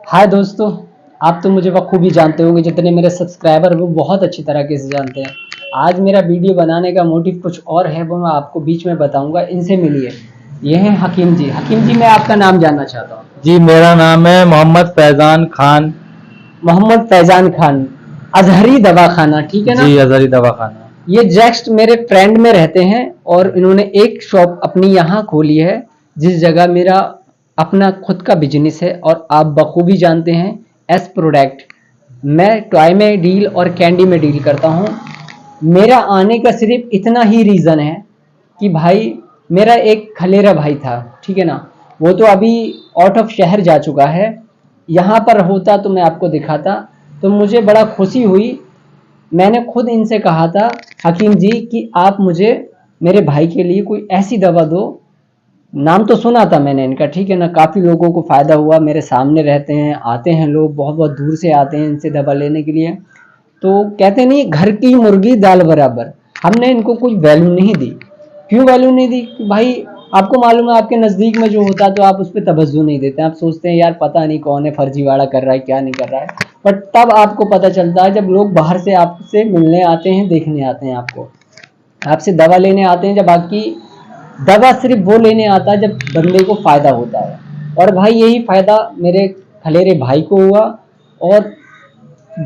हाय दोस्तों, आप तो मुझे बखूबी जानते होंगे। जितने मेरे सब्सक्राइबर वो बहुत अच्छी तरीके से जानते हैं। आज मेरा वीडियो बनाने का मोटिव कुछ और है, वो मैं आपको बीच में बताऊंगा। इनसे मिलिए। ये हैं हकीम जी। हकीम जी, मैं आपका नाम जानना चाहता हूँ। जी, मेरा नाम है मोहम्मद फैज़ान खान। मोहम्मद फैजान खान, अजहरी दवाखाना, ठीक है ना? जी, अज़हरी दवाखाना। ये जस्ट मेरे फ्रेंड में रहते हैं और इन्होंने एक शॉप अपनी यहाँ खोली है, जिस जगह मेरा अपना खुद का बिजनेस है। और आप बखूबी जानते हैं, एस प्रोडक्ट, मैं टॉय में डील और कैंडी में डील करता हूँ। मेरा आने का सिर्फ इतना ही रीज़न है कि भाई, मेरा एक खलेरा भाई था, ठीक है ना? वो तो अभी आउट ऑफ शहर जा चुका है। यहाँ पर होता तो मैं आपको दिखाता। तो मुझे बड़ा खुशी हुई। मैंने खुद इनसे कहा था, हकीम जी, कि आप मुझे मेरे भाई के लिए कोई ऐसी दवा दो। नाम तो सुना था मैंने इनका, ठीक है ना? काफ़ी लोगों को फ़ायदा हुआ। मेरे सामने रहते हैं, आते हैं लोग, बहुत बहुत दूर से आते हैं इनसे दवा लेने के लिए। तो कहते नहीं, घर की मुर्गी दाल बराबर। हमने इनको कोई वैल्यू नहीं दी। क्यों वैल्यू नहीं दी? कि भाई, आपको मालूम है, आपके नज़दीक में जो होता है तो आप उस पर तवज्जो नहीं देते। आप सोचते हैं यार पता नहीं कौन है, फर्जीवाड़ा कर रहा है, क्या नहीं कर रहा है। बट तब आपको पता चलता है जब लोग बाहर से आपसे मिलने आते हैं, देखने आते हैं आपको, आपसे दवा लेने आते हैं। जब आपकी दवा सिर्फ वो लेने आता है जब बंदे को फ़ायदा होता है। और भाई, यही फ़ायदा मेरे खलेरे भाई को हुआ। और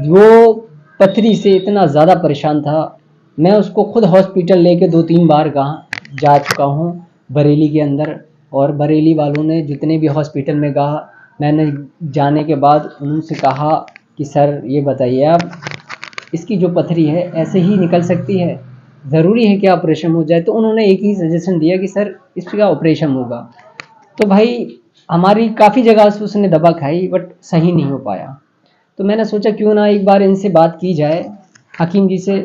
वो पथरी से इतना ज़्यादा परेशान था, मैं उसको खुद हॉस्पिटल लेके 2-3 बार कहाँ जा चुका हूँ, बरेली के अंदर। और बरेली वालों ने जितने भी हॉस्पिटल में कहा, मैंने जाने के बाद उनसे कहा कि सर ये बताइए आप, इसकी जो पथरी है ऐसे ही निकल सकती है, ज़रूरी है कि ऑपरेशन हो जाए? तो उन्होंने एक ही सजेशन दिया कि सर इसका ऑपरेशन होगा। तो भाई, हमारी काफ़ी जगह से उसने दवा खाई बट सही नहीं हो पाया। तो मैंने सोचा क्यों ना एक बार इनसे बात की जाए, हकीम जी से।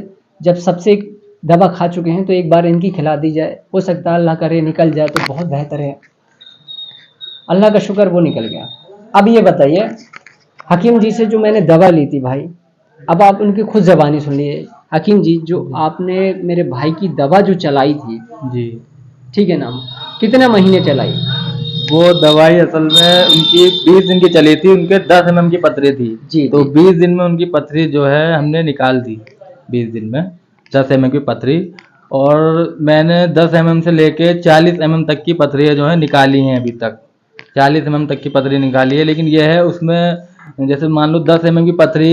जब सबसे दवा खा चुके हैं तो एक बार इनकी खिला दी जाए। हो सकता है अल्लाह करे निकल जाए तो बहुत बेहतर है। अल्लाह का शुक्र, वो निकल गया। अब ये बताइए, हकीम जी से जो मैंने दवा ली थी भाई, अब आप उनकी खुद ज़बानी सुनिए। हकीम जी, जो आपने मेरे भाई की दवा जो चलाई थी, जी, ठीक है ना, कितने महीने चलाई? वो दवाई असल में उनकी 20 दिन की चली थी। उनके 10 mm की पथरी थी। जी तो जी। 20 दिन में उनकी पथरी जो है हमने निकाल दी। 20 दिन में 10 mm की पथरी। और मैंने 10 mm से लेके 40 mm तक की पथरियाँ जो है निकाली हैं अभी तक। 40 mm तक की पथरी निकाली है, लेकिन यह है उसमें जैसे मान लो 10 mm की पथरी,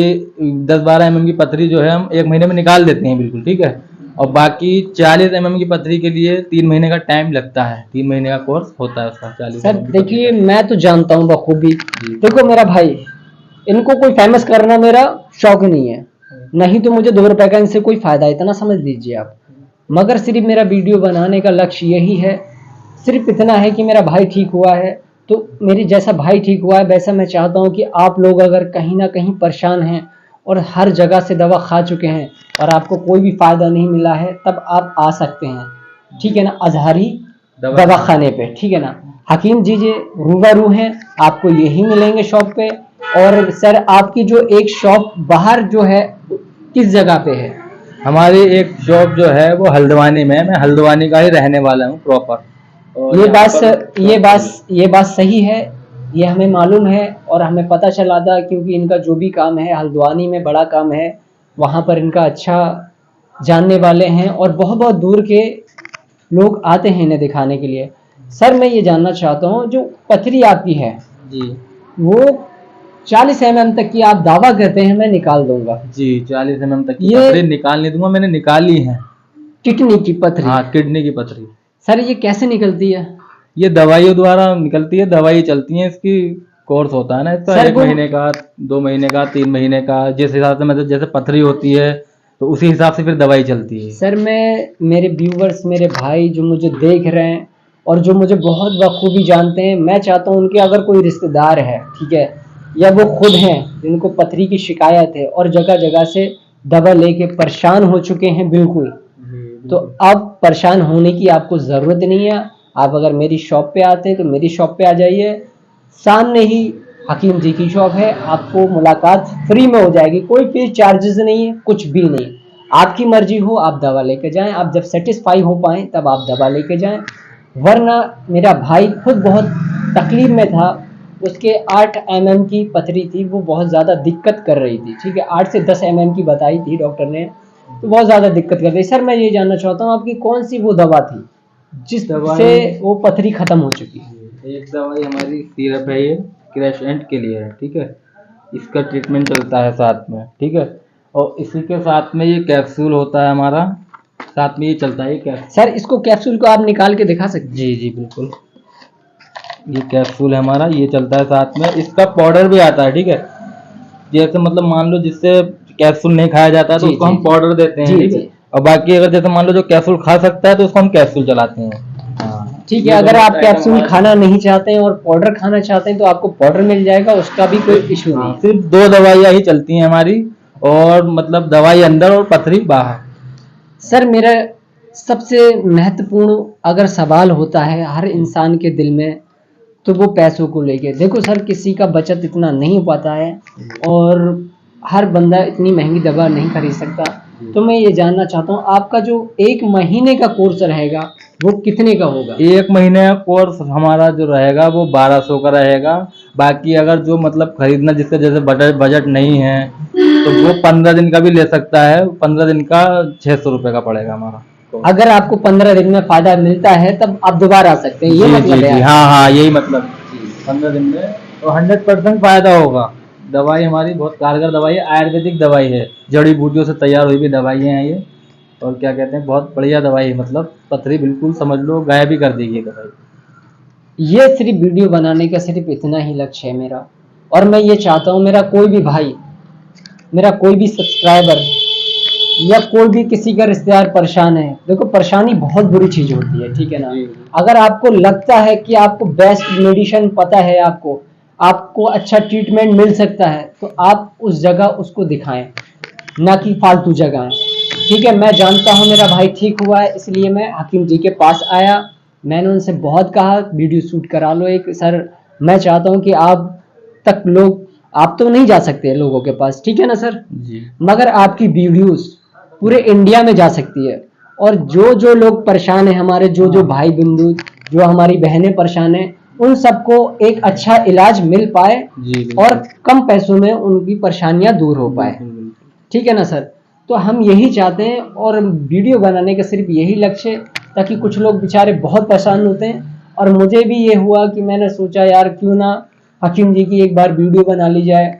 10-12 mm की पथरी जो है हम 1 महीने में निकाल देते हैं बिल्कुल, ठीक है। और बाकी 40 mm की पथरी के लिए 3 महीने का टाइम लगता है। 3 महीने का कोर्स होता है उसका 40 सर mm की पथरी देखिए, का। मैं तो जानता हूँ बखूबी। जी। देखो मेरा भाई, इनको कोई फेमस करना मेरा शौक नहीं है। नहीं तो मुझे 2 रुपए का इनसे कोई फ़ायदा, इतना समझ लीजिए आप। मगर सिर्फ मेरा वीडियो बनाने का लक्ष्य यही है, सिर्फ इतना है कि मेरा भाई ठीक हुआ है। तो मेरी जैसा भाई ठीक हुआ है, वैसा मैं चाहता हूँ कि आप लोग अगर कहीं ना कहीं परेशान हैं और हर जगह से दवा खा चुके हैं और आपको कोई भी फ़ायदा नहीं मिला है, तब आप आ सकते हैं, ठीक है ना, अजहरी दवाखाने पे, ठीक है ना? हकीम जी जी रूबरू हैं, आपको यही मिलेंगे शॉप पे। और सर, आपकी जो एक शॉप बाहर जो है, किस जगह पे है? हमारी एक शॉप जो है वो हल्द्वानी में है। मैं हल्द्वानी का ही रहने वाला हूँ प्रॉपर। और ये यहाँ बात पर ये शॉप बात खोली। ये बात सही है। ये हमें मालूम है और हमें पता चला था, क्योंकि इनका जो भी काम है हल्द्वानी में बड़ा काम है। वहाँ पर इनका अच्छा जानने वाले हैं और बहुत बहुत दूर के लोग आते हैं इन्हें दिखाने के लिए। सर, मैं ये जानना चाहता हूँ, जो पथरी आपकी है जी। वो 40 mm तक की आप दावा करते हैं मैं निकाल दूंगा। जी, 40 mm तक की ये पथरी निकाल नहीं दूंगा, मैंने निकाली है। किडनी की पथरी? हाँ, किडनी की पथरी। सर, ये कैसे निकलती है? ये दवाइयों द्वारा निकलती है। दवाई चलती है, इसकी कोर्स होता है ना इसका, सर 1 वो महीने का, 2 महीने का, 3 महीने का, जिस हिसाब से मतलब जैसे पथरी होती है तो उसी हिसाब से फिर दवाई चलती है। सर, मैं, मेरे व्यूवर्स, मेरे भाई जो मुझे देख रहे हैं और जो मुझे बहुत बखूबी जानते हैं, मैं चाहता हूँ उनके अगर कोई रिश्तेदार है, ठीक है, या वो खुद हैं जिनको पथरी की शिकायत है और जगह जगह से दवा लेके परेशान हो चुके हैं, बिल्कुल, तो अब परेशान होने की आपको ज़रूरत नहीं है। आप अगर मेरी शॉप पे आते हैं तो मेरी शॉप पे आ जाइए। सामने ही हकीम जी की शॉप है, आपको मुलाकात फ्री में हो जाएगी, कोई फीस चार्जेस नहीं है, कुछ भी नहीं। आपकी मर्जी हो आप दवा लेके जाएं, आप जब सेटिस्फाई हो पाएँ तब आप दवा लेके जाएं। वरना मेरा भाई खुद बहुत तकलीफ में था, उसके 8 mm की पथरी थी, वो बहुत ज़्यादा दिक्कत कर रही थी। ठीक है, 8 से 10 mm की बताई थी डॉक्टर ने, तो बहुत ज़्यादा दिक्कत कर रही। सर मैं ये जानना चाहता हूँ आपकी कौन सी वो दवा थी जिससे वो पथरी खत्म हो चुकी है? एक दवाई हमारी सिरप है, ये क्रैशेंट के लिए है, ठीक है। इसका ट्रीटमेंट चलता है साथ में, ठीक है। और इसी के साथ में ये कैप्सूल होता है हमारा, साथ में ये चलता है ये कैप्सूल। सर इसको कैप्सूल को आप निकाल के दिखा सकते हैं? जी जी बिल्कुल, ये कैप्सूल है हमारा, ये चलता है साथ में। इसका पाउडर भी आता है, ठीक है। जैसे मतलब मान लो जिससे कैप्सूल नहीं खाया जाता तो जी, उसको जी, हम पाउडर देते हैं, जी, ठीक है। जी। और बाकी अगर जैसे मान लो जो कैप्सूल खा सकता है तो उसको हम कैप्सूल चलाते हैं। हाँ, ठीक ये है, अगर दोनों आप आइटम कैप्सूल हमारे- खाना नहीं चाहते हैं और पाउडर खाना चाहते हैं तो आपको पाउडर मिल जाएगा, उसका भी कोई इशू नहीं हाँ, है। सिर्फ 2 दवाइयाँ ही चलती हैं हमारी, और मतलब दवाई अंदर और पथरी बाहर। सर मेरा सबसे महत्वपूर्ण अगर सवाल होता है हर इंसान के दिल में, तो वो पैसों को लेके। देखो सर, किसी का बचत इतना नहीं हो पाता है और हर बंदा इतनी महंगी दवा नहीं खरीद सकता। तो मैं ये जानना चाहता हूँ आपका जो 1 महीने का कोर्स रहेगा वो कितने का होगा? 1 महीने का कोर्स हमारा जो रहेगा वो 1200 का रहेगा। बाकी अगर जो मतलब खरीदना जिसका जैसे बजट नहीं है तो वो 15 दिन का भी ले सकता है। 15 दिन का 600 रुपये का पड़ेगा हमारा। अगर आपको 15 दिन में फायदा मिलता है तब आप दोबारा आ सकते हैं, ये जी मतलब जी है जी, आपका? हाँ हाँ, यही मतलब 15 दिन में तो 100% फायदा होगा। दवाई हमारी बहुत कारगर दवाई है, आयुर्वेदिक दवाई है, जड़ी बूटियों से तैयार हुई भी दवाइयाँ हैं ये। और क्या कहते हैं, बहुत बढ़िया दवाई है, मतलब पथरी बिल्कुल समझ लो गायब ही कर देगी ये दवाई। ये सिर्फ वीडियो बनाने का सिर्फ इतना ही लक्ष्य है मेरा। और मैं ये चाहता हूँ मेरा कोई भी भाई, मेरा कोई भी सब्सक्राइबर या कोई भी किसी का रिश्तेदार परेशान है, देखो परेशानी बहुत बुरी चीज होती है, ठीक है ना। अगर आपको लगता है कि आपको बेस्ट मेडिसिन पता है, आपको आपको अच्छा ट्रीटमेंट मिल सकता है, तो आप उस जगह उसको दिखाएं, ना कि फालतू जगह। ठीक है, मैं जानता हूँ मेरा भाई ठीक हुआ है, इसलिए मैं हकीम जी के पास आया। मैंने उनसे बहुत कहा वीडियो शूट करा लो एक। सर मैं चाहता हूँ कि आप तक लोग, आप तो नहीं जा सकते लोगों के पास, ठीक है ना सर, जी मगर आपकी वीडियोस पूरे इंडिया में जा सकती है। और जो जो लोग परेशान है, हमारे जो जो भाई बंधु, जो हमारी बहनें परेशान है, उन सबको एक अच्छा इलाज मिल पाए जी और कम पैसों में उनकी परेशानियां दूर हो पाए, ठीक है ना सर। तो हम यही चाहते हैं और वीडियो बनाने का सिर्फ यही लक्ष्य है, ताकि कुछ लोग बेचारे बहुत परेशान होते हैं। और मुझे भी ये हुआ कि मैंने सोचा यार क्यों ना हकीम जी की एक बार वीडियो बना ली जाए।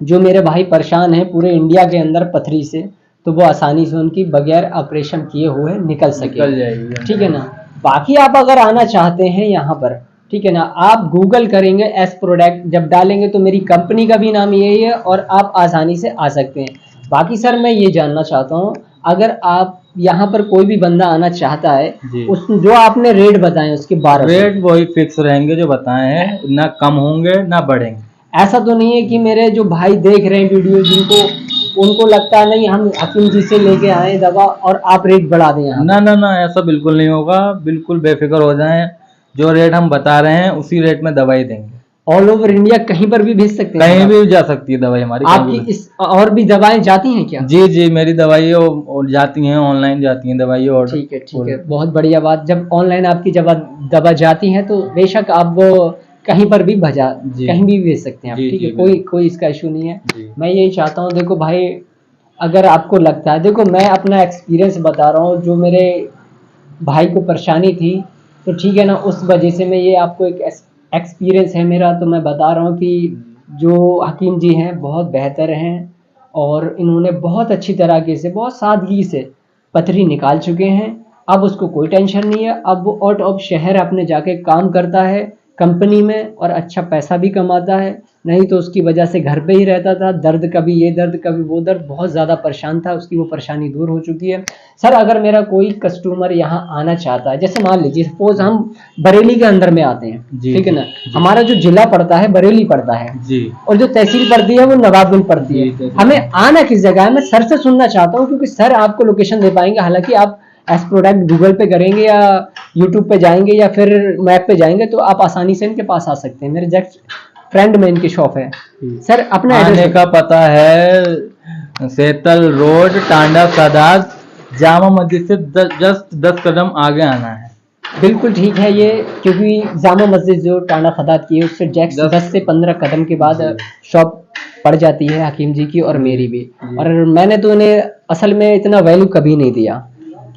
जो मेरे भाई परेशान हैं पूरे इंडिया के अंदर पथरी से, तो वो आसानी से उनकी बगैर ऑपरेशन किए हुए निकल सके, जाएगी। ठीक है ना। बाकी आप अगर आना चाहते हैं यहाँ पर, ठीक है ना, आप गूगल करेंगे एस प्रोडक्ट जब डालेंगे तो मेरी कंपनी का भी नाम यही है और आप आसानी से आ सकते हैं। बाकी सर मैं ये जानना चाहता हूँ, अगर आप यहाँ पर कोई भी बंदा आना चाहता है, जी। उस जो आपने रेट बताए उसके 1200, रेट वही फिक्स रहेंगे जो बताए हैं, ना कम होंगे ना बढ़ेंगे। ऐसा तो नहीं है कि मेरे जो भाई देख रहे हैं वीडियो, जिनको उनको लगता है नहीं हम हकीम जी से लेके आए दवा और आप रेट बढ़ा दें यहाँ? ना ना ना, ऐसा बिल्कुल नहीं होगा, बिल्कुल बेफिक्र हो जाएं। जो रेट हम बता रहे हैं उसी रेट में दवाई देंगे। ऑल ओवर इंडिया कहीं पर भी भेज सकते हैं? कहीं भी जा सकती है दवाई हमारी, कहीं आपकी भी। इस और भी दवाएं जाती हैं क्या? जी जी, मेरी दवाई और जाती हैं, ऑनलाइन जाती हैं दवाई और ठीक है, ठीक है, बहुत बढ़िया बात। जब ऑनलाइन आपकी जब दवा जाती है तो बेशक आप वो कहीं पर भी भजा, जी। कहीं भी भेज सकते हैं आप, जी ठीक जी है, कोई कोई इसका इशू नहीं है। जी। मैं यही चाहता हूँ, देखो भाई अगर आपको लगता है, देखो मैं अपना एक्सपीरियंस बता रहा हूँ, जो मेरे भाई को परेशानी थी, तो ठीक है ना, उस वजह से मैं ये आपको एक एक्सपीरियंस है मेरा, तो मैं बता रहा हूँ कि जो हकीम जी हैं बहुत बेहतर हैं और इन्होंने बहुत अच्छी तरीके से, बहुत सादगी से पथरी निकाल चुके हैं। अब उसको कोई टेंशन नहीं है, अब वो आउट ऑफ शहर अपने जाके काम करता है कंपनी में और अच्छा पैसा भी कमाता है। नहीं तो उसकी वजह से घर पे ही रहता था, दर्द कभी ये दर्द कभी वो दर्द, बहुत ज़्यादा परेशान था, उसकी वो परेशानी दूर हो चुकी है। सर अगर मेरा कोई कस्टमर यहाँ आना चाहता है, जैसे मान लीजिए सपोज हम बरेली के अंदर में आते हैं, जी, ठीक है ना, जी। हमारा जो जिला पड़ता है बरेली पड़ता है जी और जो तहसील पड़ती है वो नवाबगंज पड़ती जी, है। तहसील। हमें आना किस जगह है, मैं सर से सुनना चाहता हूँ, क्योंकि सर आपको लोकेशन दे पाएंगे। हालांकि आप एस प्रोडक्ट गूगल पे करेंगे या यूट्यूब पे जाएंगे या फिर मैप पे जाएंगे तो आप आसानी से इनके पास आ सकते हैं। मेरे जस्ट फ्रेंड में इनकी शॉप है। सर अपना आने एड्रेस का पता है सेतल रोड, टांडा सादात, जामा मस्जिद से जस्ट 10 कदम आगे आना है। बिल्कुल ठीक है ये, क्योंकि जामा मस्जिद जो टांडा खदात की है उससे जैक्स 10 से 15 कदम के बाद जी शॉप पड़ जाती है हकीम जी की और मेरी भी। जी और मैंने तो उन्हें असल में इतना वैल्यू कभी नहीं दिया।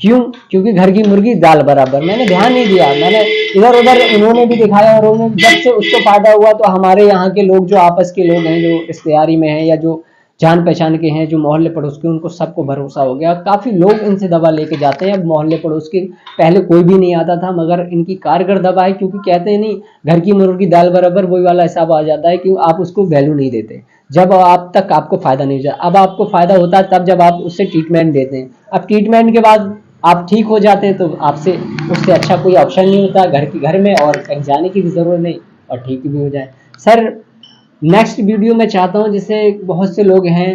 क्यों? क्योंकि घर की मुर्गी दाल बराबर, मैंने ध्यान नहीं दिया। मैंने इधर उधर उन्होंने भी दिखाया और उन्होंने जब से उसको फायदा हुआ तो हमारे यहाँ के लोग जो आपस के लोग हैं जो रिश्तेदारी में हैं या जो जान पहचान के हैं जो मोहल्ले पड़ोस के, उनको सबको भरोसा हो गया। काफ़ी लोग इनसे दवा लेके जाते हैं। अब मोहल्ले पड़ोस के पहले कोई भी नहीं आता था, मगर इनकी कारगर दवा है, क्योंकि कहते हैं नहीं घर की मुर्गी दाल बराबर, वही वाला हिसाब आ जाता है कि आप उसको वैल्यू नहीं देते जब आप तक आपको फायदा नहीं हो जाता। अब आपको फायदा होता है तब जब आप उससे ट्रीटमेंट देते हैं। अब ट्रीटमेंट के बाद आप ठीक हो जाते हैं तो आपसे उससे अच्छा कोई ऑप्शन नहीं होता घर में, और कहीं जाने की भी ज़रूरत नहीं, और ठीक भी हो जाए। सर नेक्स्ट वीडियो में चाहता हूँ, जैसे बहुत से लोग हैं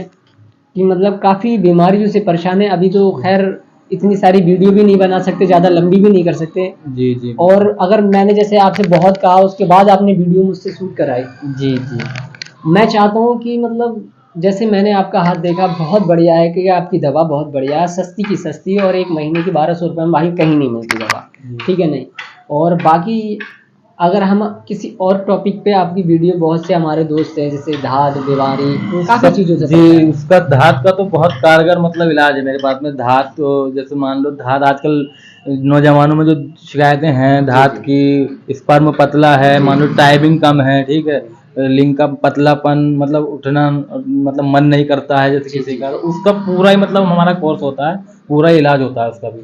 कि मतलब काफ़ी बीमारियों से परेशान है। अभी तो खैर इतनी सारी वीडियो भी नहीं बना सकते, ज़्यादा लंबी भी नहीं कर सकते। जी जी और अगर मैंने जैसे आपसे बहुत कहा उसके बाद आपने वीडियो मुझसे शूट कराई, जी जी मैं चाहता हूँ कि मतलब जैसे मैंने आपका हाथ देखा, बहुत बढ़िया है कि आपकी दवा बहुत बढ़िया है, सस्ती की सस्ती है, और एक महीने की 1200 रुपये में भाई कहीं नहीं मिलती दवा, ठीक है नहीं। और बाकी अगर हम किसी और टॉपिक पे, आपकी वीडियो बहुत से हमारे दोस्त हैं जैसे धाद बीमारी काफ़ी चीज़ों से परेशान जी हैं। उसका धात का तो बहुत कारगर मतलब इलाज है मेरे पास में। धात तो जैसे मान लो धात आजकल नौजवानों में जो शिकायतें हैं जी धात जी की, स्पर्म पतला है, मान लो टाइमिंग कम है, ठीक है, लिंग का पतलापन, मतलब उठना मतलब मन नहीं करता है जैसे जी किसी जी। का, तो उसका पूरा ही मतलब हमारा कोर्स होता है, पूरा इलाज होता है उसका भी,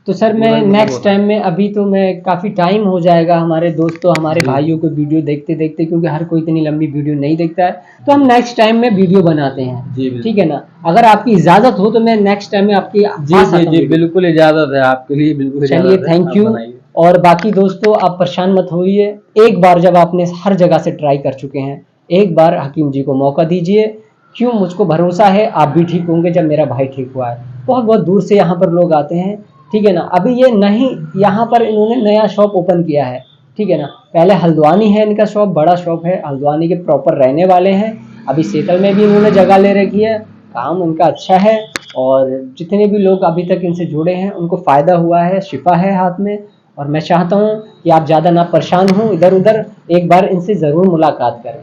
तो सर मैं पूरा ही मतलब नेक्स्ट होता टाइम में, अभी तो मैं काफ़ी टाइम हो जाएगा हमारे दोस्तों हमारे है। जी भाइयों को वीडियो देखते देखते, क्योंकि हर कोई इतनी लंबी वीडियो नहीं देखता है, तो हम नेक्स्ट टाइम में वीडियो बनाते हैं, जी ठीक बिल्कुल। है ना। अगर आपकी इजाज़त हो तो मैं नेक्स्ट टाइम में आपके जी पास जी आता हूँ जी वीडियो। बिल्कुल इजाज़त है आपके लिए, बिल्कुल चलिए इजाज़त है, थैंक आप यू। बनाइए। और बाकी दोस्तों आप परेशान मत होइए, एक बार जब आपने हर जगह से ट्राई कर चुके हैं, एक बार हकीम जी को मौका दीजिए। क्यों? मुझको भरोसा है आप भी ठीक होंगे जब मेरा भाई ठीक हुआ है। बहुत बहुत दूर से यहाँ पर लोग आते हैं, ठीक है ना। अभी ये नहीं, यहाँ पर इन्होंने नया शॉप ओपन किया है, ठीक है ना। पहले हल्द्वानी है इनका शॉप, बड़ा शॉप है, हल्द्वानी के प्रॉपर रहने वाले हैं। अभी सेतल में भी इन्होंने जगह ले रखी है, काम उनका अच्छा है। और जितने भी लोग अभी तक इनसे जुड़े हैं उनको फ़ायदा हुआ है, शिफा है हाथ में। और मैं चाहता हूँ कि आप ज़्यादा ना परेशान हों इधर उधर, एक बार इनसे ज़रूर मुलाकात करें।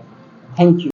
Thank you.